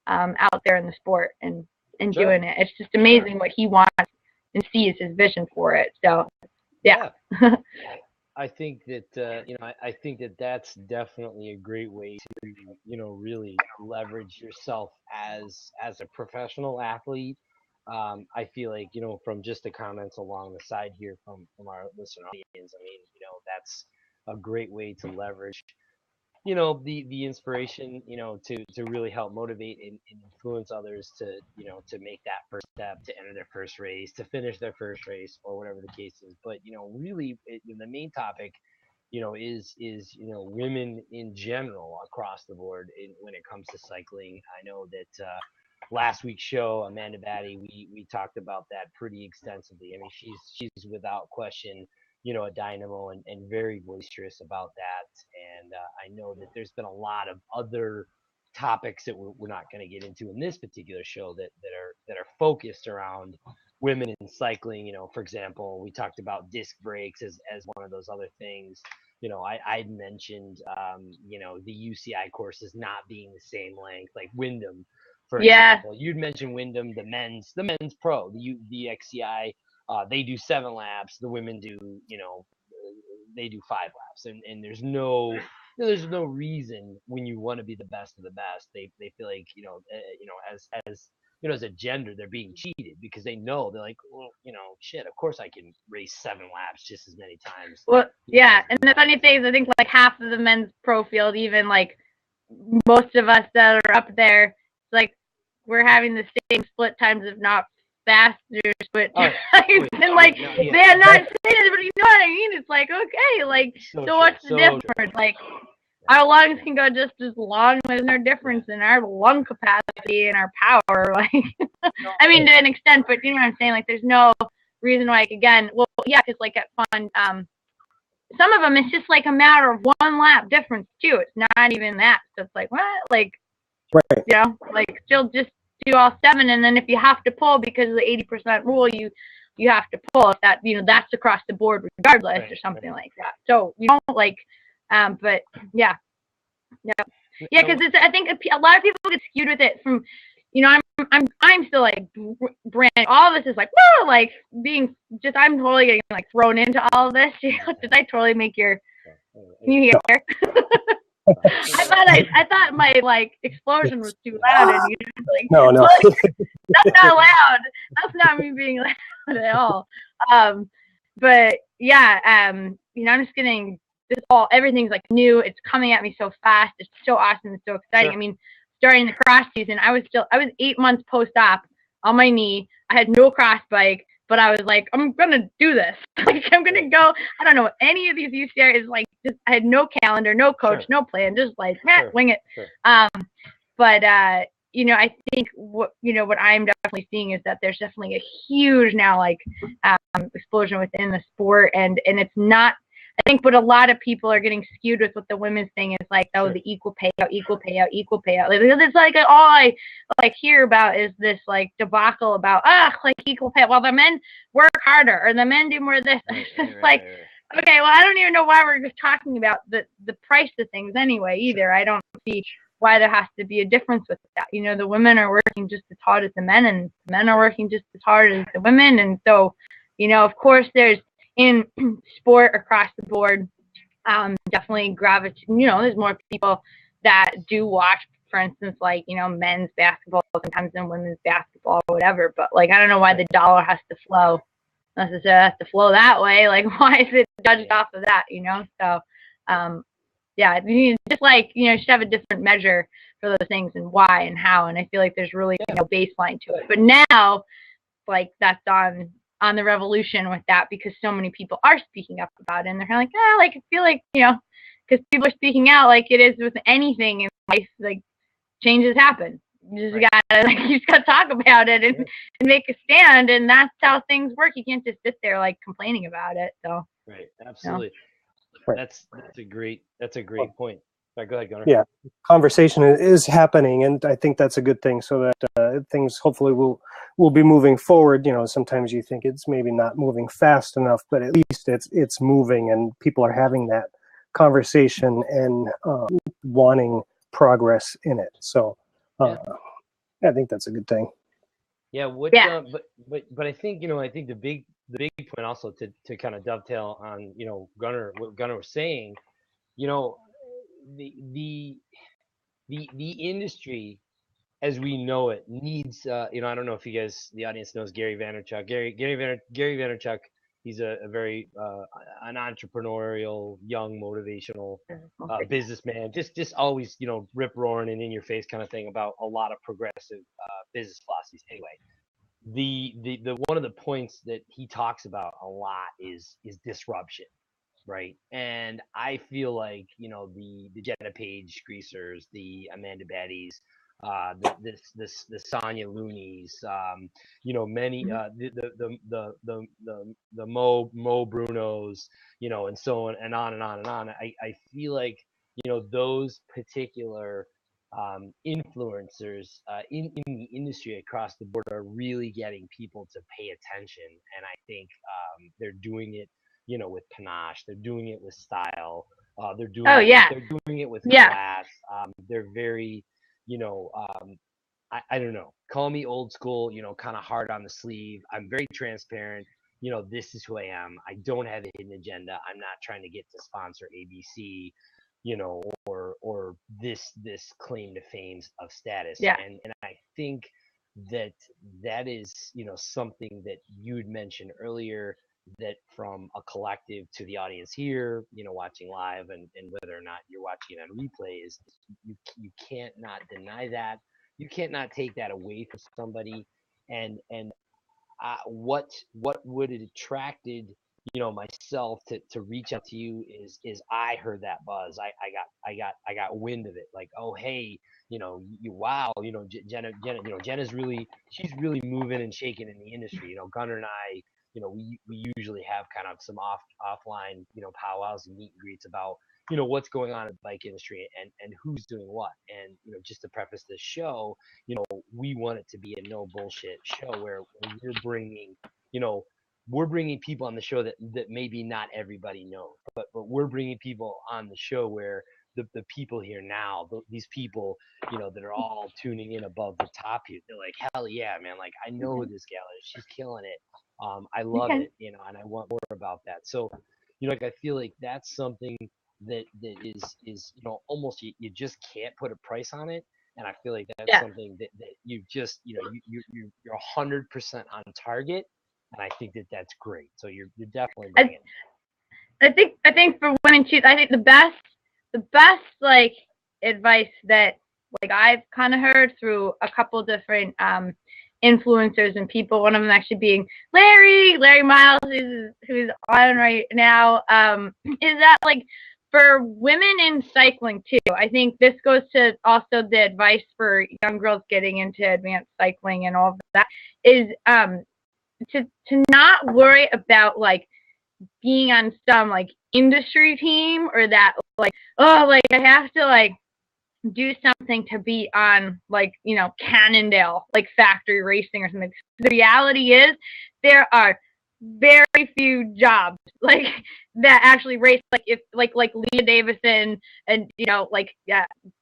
out there in the sport and doing it. It's just amazing what he wants and sees his vision for it. So, yeah.
I think that I think that that's definitely a great way to really leverage yourself as a professional athlete. I feel like from just the comments along the side here from our listener audience, I mean that's a great way to leverage the inspiration to really help motivate and influence others to make that first step, to enter their first race, to finish their first race, or whatever the case is. But really the main topic is women in general across the board when it comes to cycling. I know that last week's show, Amanda Batty, we talked about that pretty extensively. I mean, she's without question a dynamo and very boisterous about that. And I know that there's been a lot of other topics that we're not going to get into in this particular show that are focused around women in cycling. For example, we talked about disc brakes as one of those other things. I'd mentioned the UCI courses not being the same length, like Wyndham, for example. You'd mentioned Wyndham, the men's pro, the XCI. They do 7 laps. The women do, they do 5 laps, and there's no reason when you want to be the best of the best. They feel like as a gender they're being cheated because they're like, well, shit, of course I can race 7 laps just as many times.
Well, yeah, and the funny thing is I think like half of the men's pro field, even like most of us that are up there, like we're having the same split times, if not faster split times. And like they're not saying it, but you know what I mean? It's like, okay, like so what's the difference? Like our lungs can go just as long. There's no difference in our lung capacity and our power. Like, I mean, to an extent, but you know what I'm saying? Like, there's no reason why, like, again, well, yeah, because like at fun, some of them it's just like a matter of 1 lap difference too. It's not even that. So it's like, what? Like, like still just do all 7, and then if you have to pull because of the 80% rule, you have to pull if that that's across the board regardless or something like that. So like. But yeah, because I think a lot of people get skewed with it from, I'm still like brand. All of this is like, whoa, like being just. I'm totally getting like thrown into all of this. Did I totally make your? Can you hear? I thought my like explosion was too loud, and you like
no,
that's not loud. That's not me being loud at all. But yeah, I'm just getting. Everything's like new. It's coming at me so fast. It's so awesome. It's so exciting. Sure. I mean, starting the cross season, I was 8 months post-op on my knee. I had no cross bike, but I was like, I'm gonna do this. Like, I'm gonna go. I don't know what any of these UCI is like. Just I had no calendar, no coach, no plan. Just like wing it. Sure. But I think what I'm definitely seeing is that there's definitely a huge now like explosion within the sport, and it's not. I think what a lot of people are getting skewed with what the women's thing is like, the equal payout. Like, it's like all I like hear about is this like debacle about like equal pay. Well, the men work harder or the men do more of this. It's just okay, well, I don't even know why we're just talking about the price of things anyway either. I don't see why there has to be a difference with that. The women are working just as hard as the men, and the men are working just as hard as the women, and so of course there's. In sport across the board, definitely gravitate. There's more people that do watch, for instance, like men's basketball sometimes than women's basketball or whatever. But like, I don't know why the dollar has to flow necessarily has to flow that way. Like, why is it judged off of that? So yeah, just like you should have a different measure for those things and why and how. And I feel like there's really no baseline to it. But now, like that's on the revolution with that because so many people are speaking up about it, and they're kind of like, like I feel like because people are speaking out like it is with anything in life, like changes happen. You just gotta talk about it and make a stand, and that's how things work. You can't just sit there like complaining about it. So
right, absolutely. That's a great point. Right, go ahead, Gunnar.
Yeah, conversation is happening, and I think that's a good thing. So that things hopefully will be moving forward. Sometimes you think it's maybe not moving fast enough, but at least it's moving, and people are having that conversation and wanting progress in it. So I think that's a good thing.
Yeah,
Yeah.
but I think, I think the big point also to kind of dovetail on, Gunnar, what Gunnar was saying, you know, the the the industry as we know it needs, I don't know if you guys, the audience, knows Gary Vaynerchuk. Gary Vaynerchuk, he's a very an entrepreneurial, young, motivational businessman, just always, rip roaring and in your face kind of thing about a lot of progressive business philosophies. Anyway, the one of the points that he talks about a lot is disruption, right? And I feel like, the Jena Page Greasers, the Amanda Bettys, the Sonya Loonies, many, the Mo Brunos, and so on and on and on and on. I feel like, those particular influencers in the industry across the board are really getting people to pay attention, and I think they're doing it, with panache. They're doing it with style. They're doing
Oh
it.
yeah.
They're doing it with
Yeah.
class. They're very, you know, I don't know. Call me old school. Kind of hard on the sleeve. I'm very transparent. This is who I am. I don't have a hidden agenda. I'm not trying to get to sponsor ABC, or this claim to fame of status.
Yeah.
And I think that is, something that you'd mentioned earlier, that from a collective to the audience here, watching live, and whether or not you're watching it on replay, is you can't not deny that. You can't not take that away from somebody. And what would have attracted, myself to reach out to you is I heard that buzz. I got wind of it. Like, oh hey, wow, Jenna's really, she's really moving and shaking in the industry. Gunnar and I, we usually have kind of some offline, powwows and meet and greets about, what's going on in the bike industry, and who's doing what. And just to preface this show, we want it to be a no bullshit show where we're bringing, we're bringing people on the show that maybe not everybody knows, but we're bringing people on the show where the people here now, these people, that are all tuning in above the top here, they're like, hell yeah, man, like I know who this gal is, she's killing it. I love it, and I want more about that. So, like, I feel like that's something that is almost, you just can't put a price on it. And I feel like that's something that you just, you're 100% on target, and I think that's great. So you're definitely bringing it.
I think for women too, I think the best like advice that like I've kind of heard through a couple different influencers and people, one of them actually being Larry Miles, who's on right now, is that like for women in cycling too, I think this goes to also the advice for young girls getting into advanced cycling and all of that, is to not worry about like being on some like industry team, or that like, oh, like I have to like do something to be on like, Cannondale, like factory racing or something. The reality is there are very few jobs like that actually race, like if like Leah Davison and like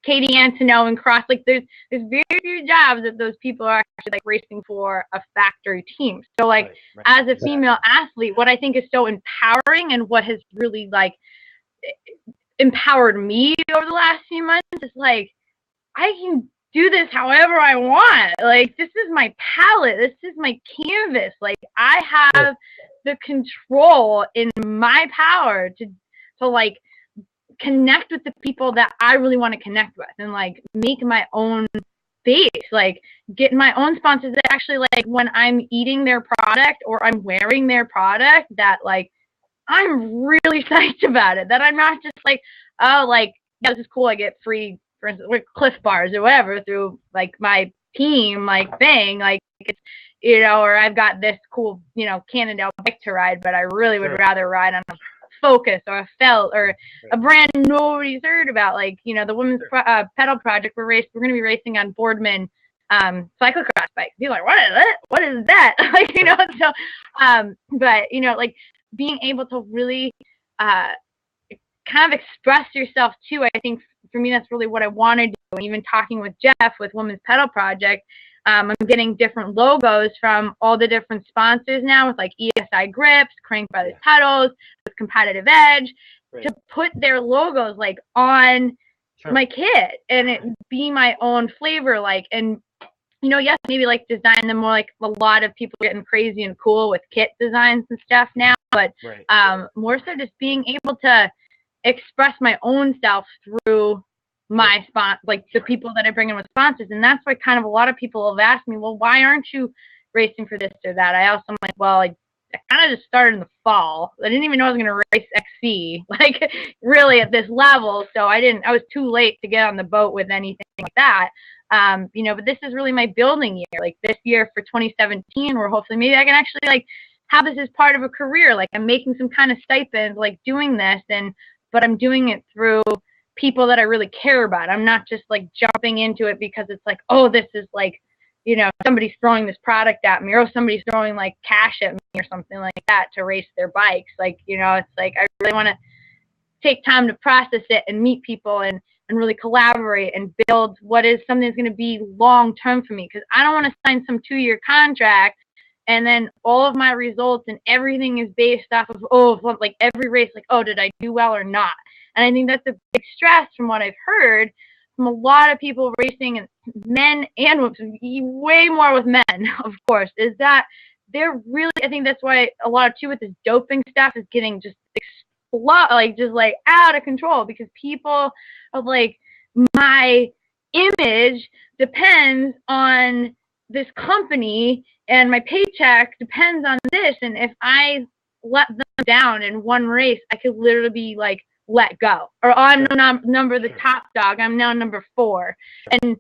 Katie Antonou and Cross, like there's very few jobs that those people are actually like racing for a factory team. So like right. As a female athlete, what I think is so empowering and what has really like empowered me over the last few months is like, I can do this however I want. Like, this is my palette. This is my canvas. Like, I have the control in my power to like connect with the people that I really want to connect with, and like make my own base, like get my own sponsors that actually, like, when I'm eating their product or I'm wearing their product, that like I'm really psyched about it. That I'm not just like, oh, like, yeah, this is cool, I get free, for instance, with Cliff Bars or whatever through like my team, like thing, like it's, or I've got this cool, Cannondale bike to ride, but I really would rather ride on a Focus or a Felt or a brand nobody's heard about, like, the women's pedal project. We're going to be racing on Boardman cyclocross bike. People are like, what is that? What is that? Like, so, but like being able to really kind of express yourself too. I think for me, that's really what I want to do. And even talking with Jeff with Women's Pedal Project, I'm getting different logos from all the different sponsors now with like ESI grips, Crank Brothers pedals, with Competitive Edge, to put their logos like on my kit and it be my own flavor, like, and yes, maybe like design them more like a lot of people getting crazy and cool with kit designs and stuff now, but more so just being able to express my own self through my like the people that I bring in with sponsors. And that's why kind of a lot of people have asked me, well, why aren't you racing for this or that? I also am like, well, I kind of just started in the fall. I didn't even know I was going to race XC, like really at this level. So I was too late to get on the boat with anything like that. But this is really my building year. Like this year for 2017, where hopefully maybe I can actually like have this as part of a career. Like I'm making some kind of stipend, like doing this, but I'm doing it through people that I really care about. I'm not just like jumping into it because it's like, oh, this is like, somebody's throwing this product at me, or somebody's throwing like cash at me or something like that to race their bikes. Like, it's like I really want to take time to process it and meet people and really collaborate and build what is something that's going to be long term for me, because I don't want to sign some 2-year contract and then all of my results and everything is based off of like every race, like, oh, did I do well or not? And I think that's a big stress from what I've heard from a lot of people racing, and men and women, way more with men, of course, is that they're really, I think that's why a lot of too with this doping stuff is getting just like out of control, because people of like my image depends on this company and my paycheck depends on this, and if I let them down in one race, I could literally be like let go, or I'm no number the top dog, I'm now number 4. And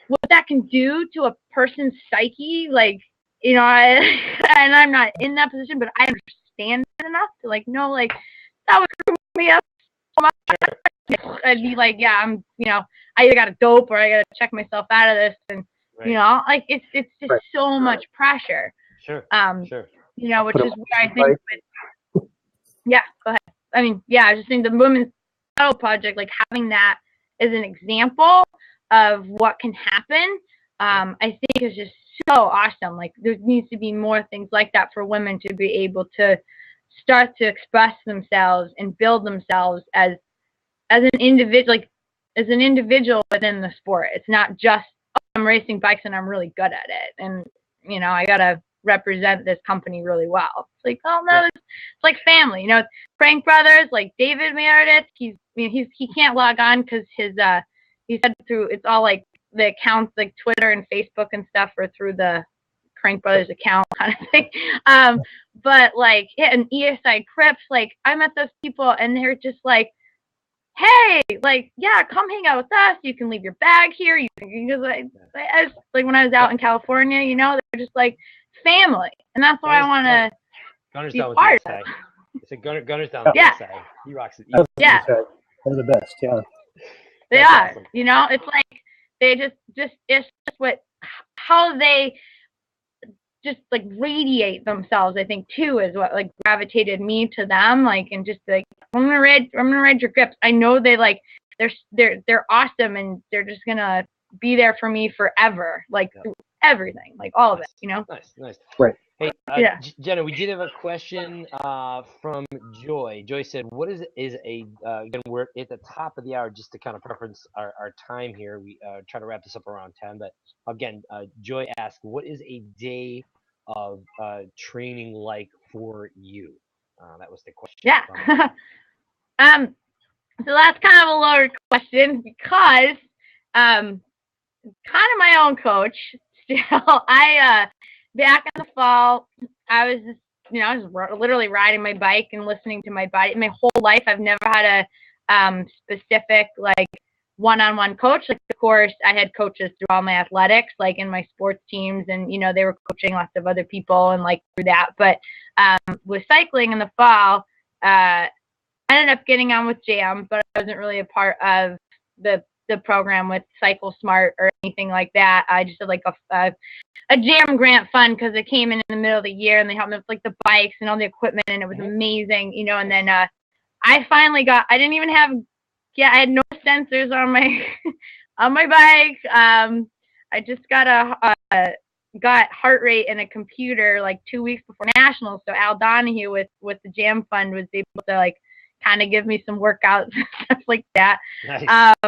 what that can do to a person's psyche, like, and I'm not in that position, but I understand it enough to like know, like, that would screw me up so much. I'd be like, yeah, I'm, I either got to dope or I got to check myself out of this, and like it's just so much pressure. Which is where I think go ahead. I mean, I just think the Women's Battle Project, like having that as an example of what can happen, I think is just so awesome. Like there needs to be more things like that for women to be able to start to express themselves and build themselves as an individual, like as an individual within the sport. It's not just, oh, I'm racing bikes and I'm really good at it, and I gotta represent this company really well. It's like, oh no, it's like family. Frank Brothers, like David Meredith, he can't log on because his he said through, it's all like the accounts like Twitter and Facebook and stuff are through the Crank Brothers account kind of thing. But like, and ESI Crips, like I met those people and they're just like, hey, like, yeah, come hang out with us. You can leave your bag here. Because like when I was out in California, they're just like family, and that's what I want to be part of.
It's a Gunnar's down the side. He rocks it.
Yeah, they're the best. Yeah,
they are. Awesome. It's like they just it's just how they just like radiate themselves, I think too, is what like gravitated me to them. Like, and just like, I'm gonna ride your grips. I know they like they're awesome, and they're just gonna be there for me forever, like through everything, like all of it.
Nice.
Right.
Hey, Jenna, we did have a question from Joy. Joy said, "What is a again? We're at the top of the hour, just to kind of preference our time here. We try to wrap this up around 10, but again, Joy asked, what is a day of training like for you?" That was the question.
Yeah. So that's kind of a loaded question because kind of my own coach. Still, back in the fall, I was just, I was literally riding my bike and listening to my body. My whole life, I've never had a specific like one-on-one coach. Like, of course, I had coaches through all my athletics, like in my sports teams, and they were coaching lots of other people and like through that. But with cycling in the fall, I ended up getting on with Jam, but I wasn't really a part of the program with Cycle Smart or anything like that. I just did like a Jam grant fund because it came in the middle of the year, and they helped me with like the bikes and all the equipment, and it was amazing, and then I finally got, I didn't even have, I had no sensors on my on my bike. I just got a got heart rate in a computer like 2 weeks before nationals. So Al Donahue with the Jam Fund was able to like kind of give me some workouts and stuff like that.
Nice.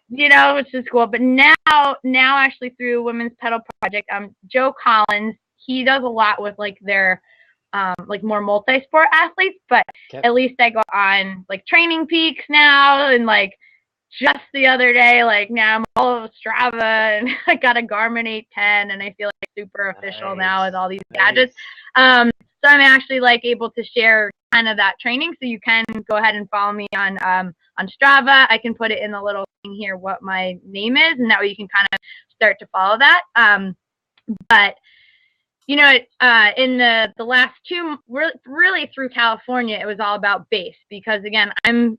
You know, which is cool. But now actually through Women's Pedal Project, Joe Collins, he does a lot with like their like more multi-sport athletes, but at least I go on like Training Peaks now, and like just the other day, like now I'm all over Strava and I got a Garmin 810 and I feel like super official now with all these gadgets. So I'm actually like able to share kind of that training, so you can go ahead and follow me on Strava. I can put it in the little thing here what my name is, and that way you can kind of start to follow that. But you know, in the last two, really through California, it was all about base, because again, I'm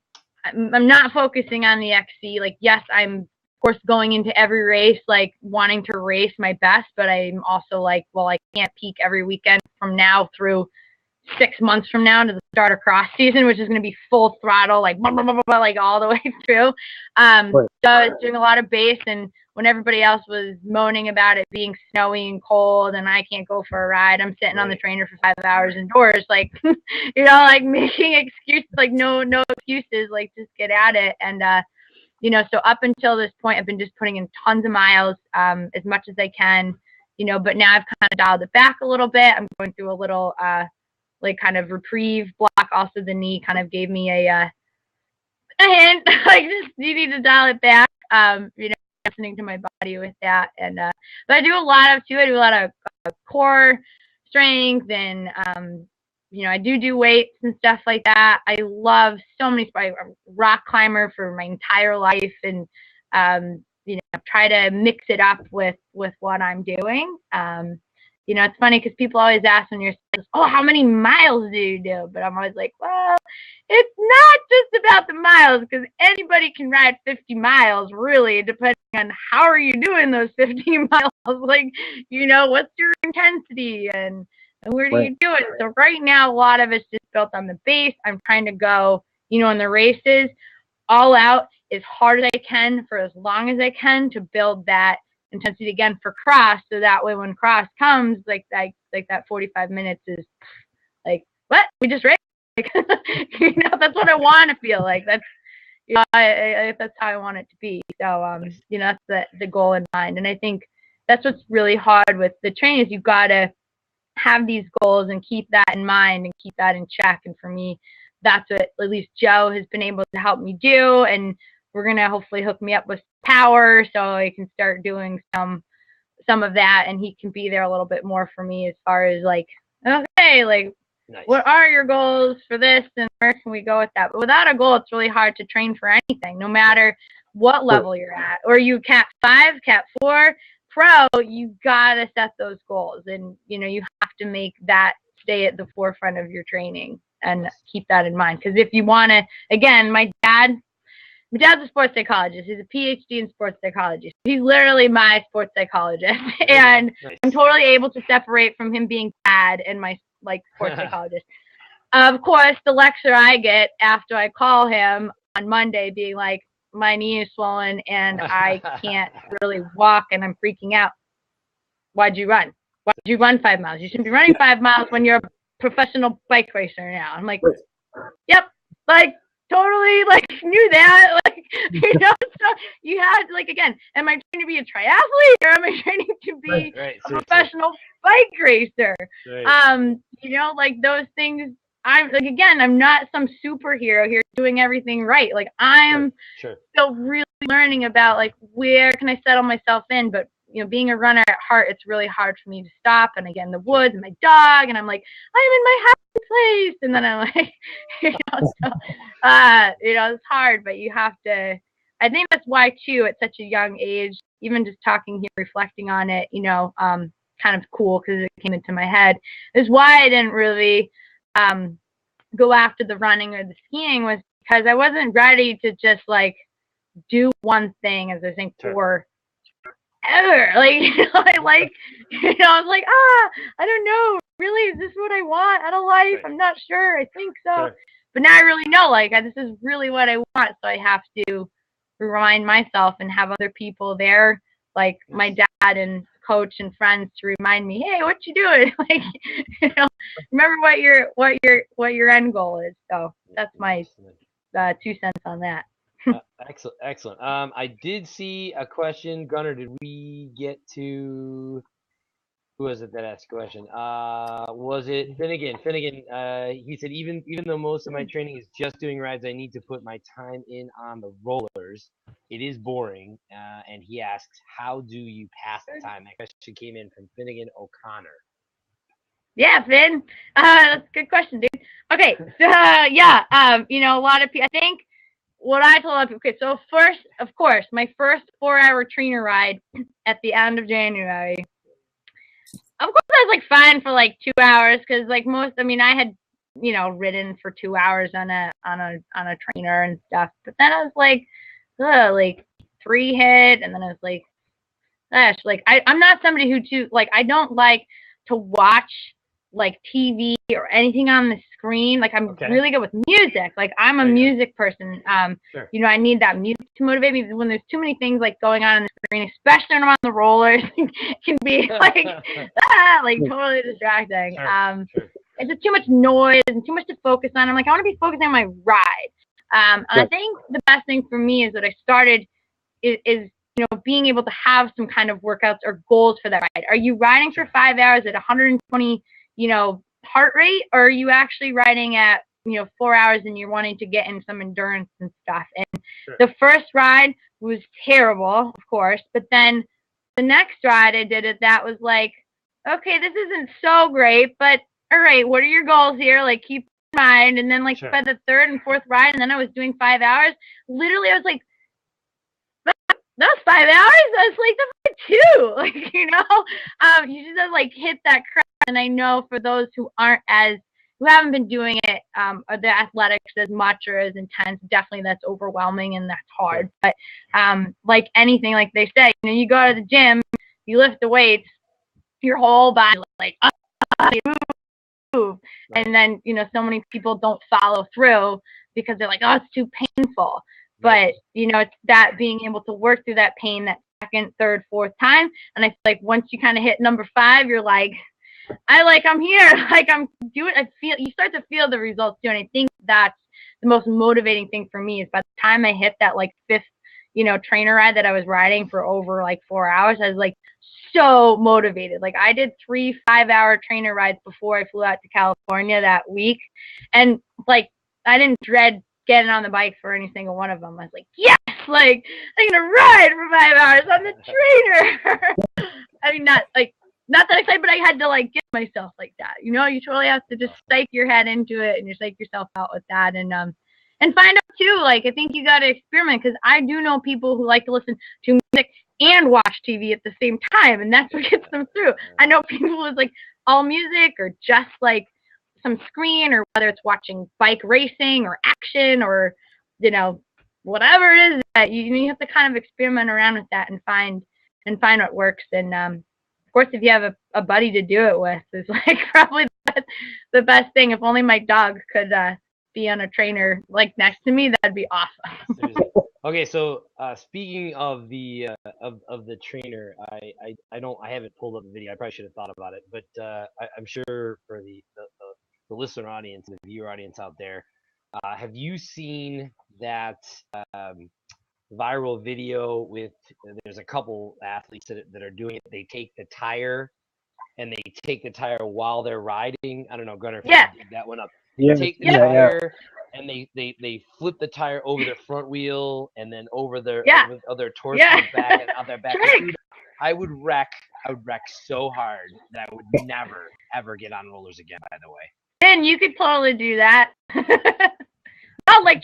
not focusing on the XC. Like, yes, I'm of course going into every race like wanting to race my best, but I'm also like, well, I can't peak every weekend from now through 6 months from now to the start of cross season, which is going to be full throttle, like blah, blah, blah, blah, like all the way through. So I was doing a lot of base, and when everybody else was moaning about it being snowy and cold and I can't go for a ride, I'm sitting on the trainer for 5 hours indoors, like, you know, like making excuses, like no excuses, like just get at it. And, you know, so up until this point, I've been just putting in tons of miles, as much as I can, you know, but now I've kind of dialed it back a little bit. I'm going through a little, like kind of reprieve block. Also the knee kind of gave me a hint, like just you need to dial it back, you know, listening to my body with that. And but I do a lot of core strength, and you know, I do weights and stuff like that. I love so many sports. I'm a rock climber for my entire life, and you know, try to mix it up with what I'm doing. You know, it's funny because people always ask when you're, oh, how many miles do you do? But I'm always like, well, it's not just about the miles, because anybody can ride 50 miles, really, depending on how are you doing those 50 miles. Like, you know, what's your intensity and where do you do it? So right now, a lot of it's just built on the base. I'm trying to go, you know, in the races, all out as hard as I can for as long as I can to build that intensity again for cross, so that way when cross comes, like that 45 minutes is like, what, we just raced, like, you know, that's what I want to feel like. That's, you know, that's how I want it to be. So you know, that's the goal in mind. And I think that's what's really hard with the training, is you've got to have these goals and keep that in mind and keep that in check. And for me, that's what at least Joe has been able to help me do, and we're gonna hopefully hook me up with power so I can start doing some of that, and he can be there a little bit more for me as far as like, okay, like, nice, what are your goals for this and where can we go with that? But without a goal, it's really hard to train for anything, no matter what level you're at. Or you Cat 5, Cat 4, Pro, you gotta set those goals, and you know, you have to make that stay at the forefront of your training and keep that in mind. Because if you want to, again, my dad's a sports psychologist. He's a PhD in sports psychology. He's literally my sports psychologist. And nice. I'm totally able to separate from him being dad and my like sports psychologist. Of course, the lecture I get after I call him on Monday being like, my knee is swollen and I can't really walk and I'm freaking out. Why'd you run? Why'd you run 5 miles? You shouldn't be running 5 miles when you're a professional bike racer now. I'm like, yep, like, totally, like, knew that, like, you know, so you had, like, again, am I trying to be a triathlete, or am I training to be a professional bike racer? You know, like, those things, I'm, like, again, I'm not some superhero here doing everything right. Like, I'm still really learning about, like, where can I settle myself in, but, you know, being a runner at heart, it's really hard for me to stop. And again, the woods and my dog, and I'm like, I'm in my happy place. And then I'm like, you know, so, you know, it's hard, but you have to, I think that's why too, at such a young age, even just talking here, reflecting on it, you know, kind of cool because it came into my head, is why I didn't really go after the running or the skiing, was because I wasn't ready to just like do one thing, as I think for ever, like, you know, I like, you know, I was like, I don't know, really, is this what I want out of life? I'm not sure, I think so, but now I really know, like, this is really what I want, so I have to remind myself and have other people there, like my dad and coach and friends to remind me, hey, what you doing? Like, you know, remember what your end goal is. So that's my 2 cents on that.
Excellent. I did see a question. Gunnar, did we get to who was it that asked a question? Was it Finnegan? Finnegan, he said, even though most of my training is just doing rides, I need to put my time in on the rollers. It is boring. And he asks, how do you pass the time? That question came in from Finnegan O'Connor.
Yeah, Finn. That's a good question, dude. Okay, so you know, a lot of people, I think what I told people, okay, so first, of course, my first 4-hour trainer ride at the end of January. Of course, I was like fine for like 2 hours because like I had, you know, ridden for 2 hours on a trainer and stuff. But then I was like 3 hit, and then I was like, gosh, like I'm not somebody who I don't like to watch like TV or anything on the screen. Like I'm really good with music. Like I'm a music person.
Sure.
You know, I need that music to motivate me. When there's too many things like going on the screen, especially when I'm on the rollers, it can be like totally distracting.
Sure.
It's just too much noise and too much to focus on. I'm like, I want to be focusing on my ride. I think the best thing for me is that I started is you know, being able to have some kind of workouts or goals for that ride. Are you riding for 5 hours at 120, you know, heart rate, or are you actually riding at, you know, 4 hours and you're wanting to get in some endurance and stuff? And the first ride was terrible, of course, but then the next ride I did it, that was like, okay, this isn't so great, but all right, what are your goals here? Like, keep in mind. And then like by the third and fourth ride, and then I was doing 5 hours, literally I was like, that was 5 hours? I was like, that's like 2. Like, you know, you just have like hit that crap. And I know for those who haven't been doing it, or the athletics as much or as intense, definitely that's overwhelming and that's hard. But like anything, like they say, you know, you go to the gym, you lift the weights, your whole body like move. And then, you know, so many people don't follow through because they're like, oh, it's too painful. But, you know, it's that being able to work through that pain that second, third, fourth time. And I feel like once you kind of hit number 5, you're like, I'm here. Like I'm doing, you start to feel the results too. And I think that's the most motivating thing for me is by the time I hit that like 5th, you know, trainer ride that I was riding for over like 4 hours, I was like so motivated. Like I did 3 5-hour trainer rides before I flew out to California that week. And like, I didn't dread getting on the bike for any single one of them. I was like, yes, like I'm gonna ride for 5 hours on the trainer. I mean, not that excited, but I had to like get myself like that. You know, you totally have to just psych your head into it and you psych yourself out with that, and find out too. Like I think you got to experiment because I do know people who like to listen to music and watch TV at the same time, and that's what gets them through. I know people who's like all music or just like some screen, or whether it's watching bike racing or action or, you know, whatever it is that you have to kind of experiment around with that and find what works. And of course, if you have a buddy to do it with, is like probably the best thing. If only my dog could be on a trainer like next to me, that'd be awesome.
Okay, so speaking of the trainer, I haven't pulled up the video. I probably should have thought about it, but I'm sure for the listener audience, the viewer audience out there, have you seen that viral video with? There's a couple athletes that are doing it. They take the tire while they're riding. I don't know, Gunnar, if you can dig that one up. They take the tire. And they flip the tire over their front wheel and then over their torso back and out their back. I would wreck so hard that I would never ever get on rollers again. By the way.
And you could totally do that. Oh, like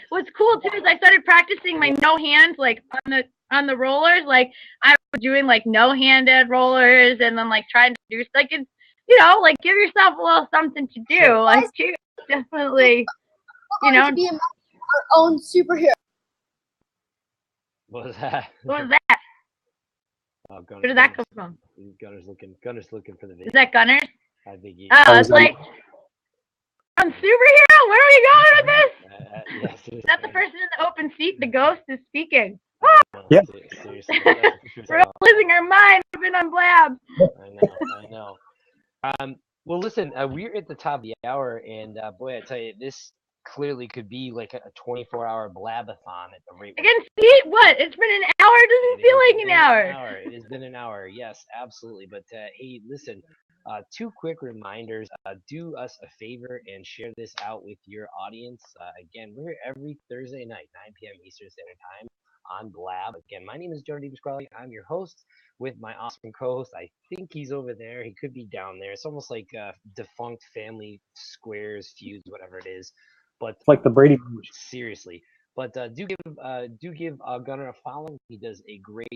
what's cool too is I started practicing my no hands like on the rollers. Like I was doing like no-handed rollers and then like trying to do like it's, you know, like give yourself a little something to do. Like definitely. You know,
to be our own superhero.
What was that?
What was that?
Oh, Gunnar,
where did that come from?
Gunner's looking for the video.
Is that Gunner's?
I think he.
Oh, it's like I'm superhero. Where are we going with this?
Yes,
is that the person in the open seat? The ghost is speaking.
know.
Yeah.
Seriously. That's for sure.
We're all losing our mind. We've been on Blab.
I know. Well, listen, we're at the top of the hour, and boy, I tell you, this clearly could be like a 24-hour blabathon at the rate.
I can see what? It's been an hour. It doesn't feel like an hour.
It has been an hour. Yes, absolutely. But hey, listen, two quick reminders. Do us a favor and share this out with your audience. Again, we're every Thursday night, 9 p.m. Eastern Standard Time on Blab. Again, my name is Jonah DiPasquale. I'm your host with my awesome co-host. I think he's over there. He could be down there. It's almost like defunct family squares, feuds, whatever it is. But
Like the Brady.
seriously. But do give Gunnar a follow. He does a great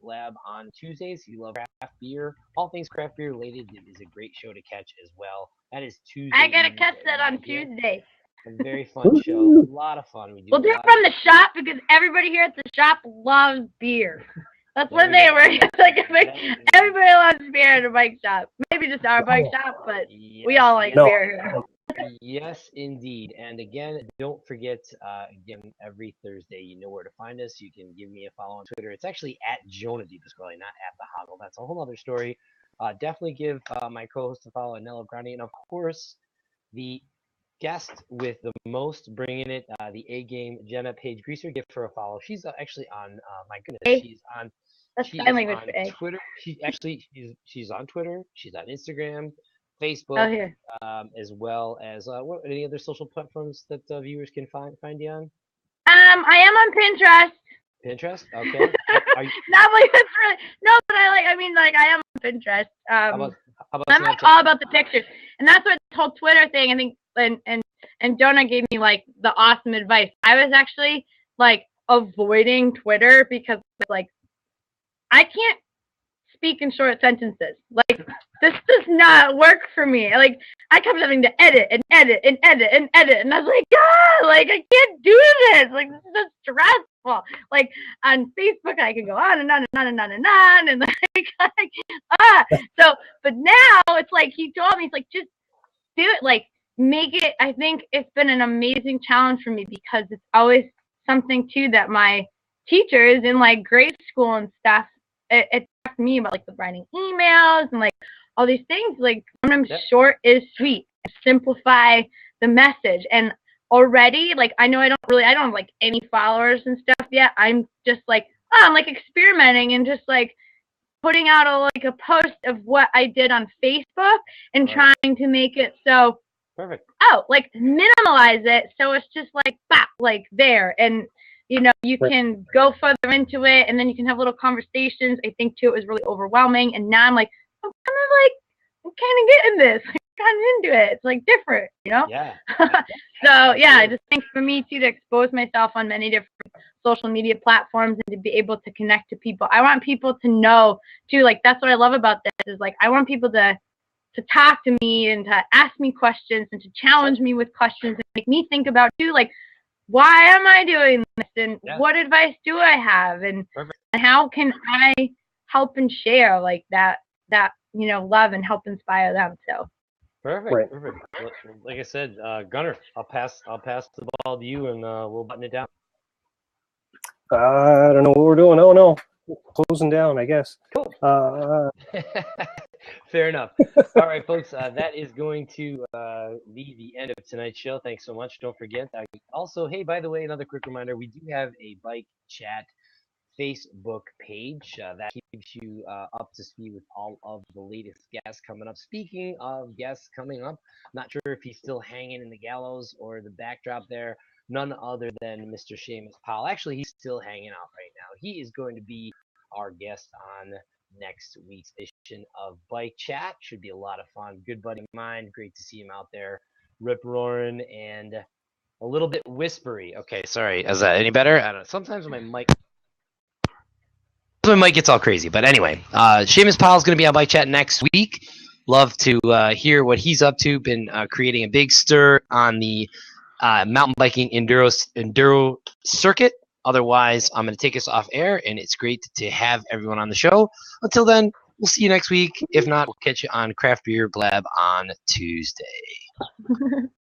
blab on Tuesdays. If you love craft beer, all things craft beer related, it is a great show to catch as well. That is Tuesday.
I gotta catch that on Tuesday.
A very fun show. A lot of fun.
We'll do it from the shop because everybody here at the shop loves beer. That's one thing where it's like everybody loves beer at a bike shop. Maybe just our bike shop, but we all like beer here.
Yes, indeed. And again, don't forget, again, every Thursday, you know where to find us. You can give me a follow on Twitter. It's actually at Jonah DiPasquale, not at the Hoggle. That's a whole other story. Definitely give my co-host a follow, Anello Grande. And of course, the guest with the most bringing it, the A game, Jena Page Greaser. Give her a follow. She's actually on, my goodness, she's on.
That's sign language for A.
Twitter. She's on Twitter. She's on Instagram, Facebook, as well as what any other social platforms that viewers can find you on?
I am on Pinterest.
Pinterest, okay.
Not like that's really but I am on Pinterest.
How about
I'm like all about the pictures, and that's what this whole Twitter thing. I think, and Jonah gave me like the awesome advice. I was actually like avoiding Twitter because like I can't speak in short sentences. Like, this does not work for me. Like, I kept having to edit and edit and edit and edit. And I was like, God, like, I can't do this. Like, this is so stressful. Like, on Facebook, I can go on and on and on and on and on. And like, So, but now it's like, he told me, it's like, just do it. Like, make it. I think it's been an amazing challenge for me because it's always something, too, that my teachers in, like, grade school and stuff, it talked to me about like the writing emails and like all these things. Like sometimes short is sweet. Simplify the message. And already, like I know I don't have like any followers and stuff yet. I'm just like I'm like experimenting and just like putting out a post of what I did on Facebook and trying to make it so like minimalize it so it's just like bop, like there. And you know, you can go further into it, and then you can have little conversations. I think, too, it was really overwhelming. And now I'm like, I'm kind of getting this. I'm kind of into it. It's, like, different, you know?
Yeah.
So, yeah, I just think for me, too, to expose myself on many different social media platforms and to be able to connect to people. I want people to know, too, like, that's what I love about this is, like, I want people to talk to me and to ask me questions and to challenge me with questions and make me think about, too, like, why am I doing this? And what advice do I have? And how can I help and share like that, you know, love and help inspire them? So
perfect. Like I said, Gunnar, I'll pass the ball to you and we'll button it down.
I don't know what we're doing. Oh no, closing down, I guess.
Cool. Fair enough. All right, folks, that is going to be the end of tonight's show. Thanks so much. Don't forget. Also, hey, by the way, another quick reminder, we do have a Bike Chat Facebook page that keeps you up to speed with all of the latest guests coming up. Speaking of guests coming up, not sure if he's still hanging in the gallows or the backdrop there. None other than Mr. Seamus Powell. Actually, he's still hanging out right now. He is going to be our guest on next week's edition of Bike Chat. Should be a lot of fun. Good buddy of mine. Great to see him out there, rip roaring and a little bit whispery. Okay, sorry. Is that any better? I don't know. Sometimes my mic gets all crazy. But anyway, Seamus Powell is going to be on Bike Chat next week. Love to hear what he's up to. Been creating a big stir on the mountain biking enduro circuit. Otherwise, I'm going to take us off air, and it's great to have everyone on the show. Until then, we'll see you next week. If not, we'll catch you on Craft Beer Blab on Tuesday.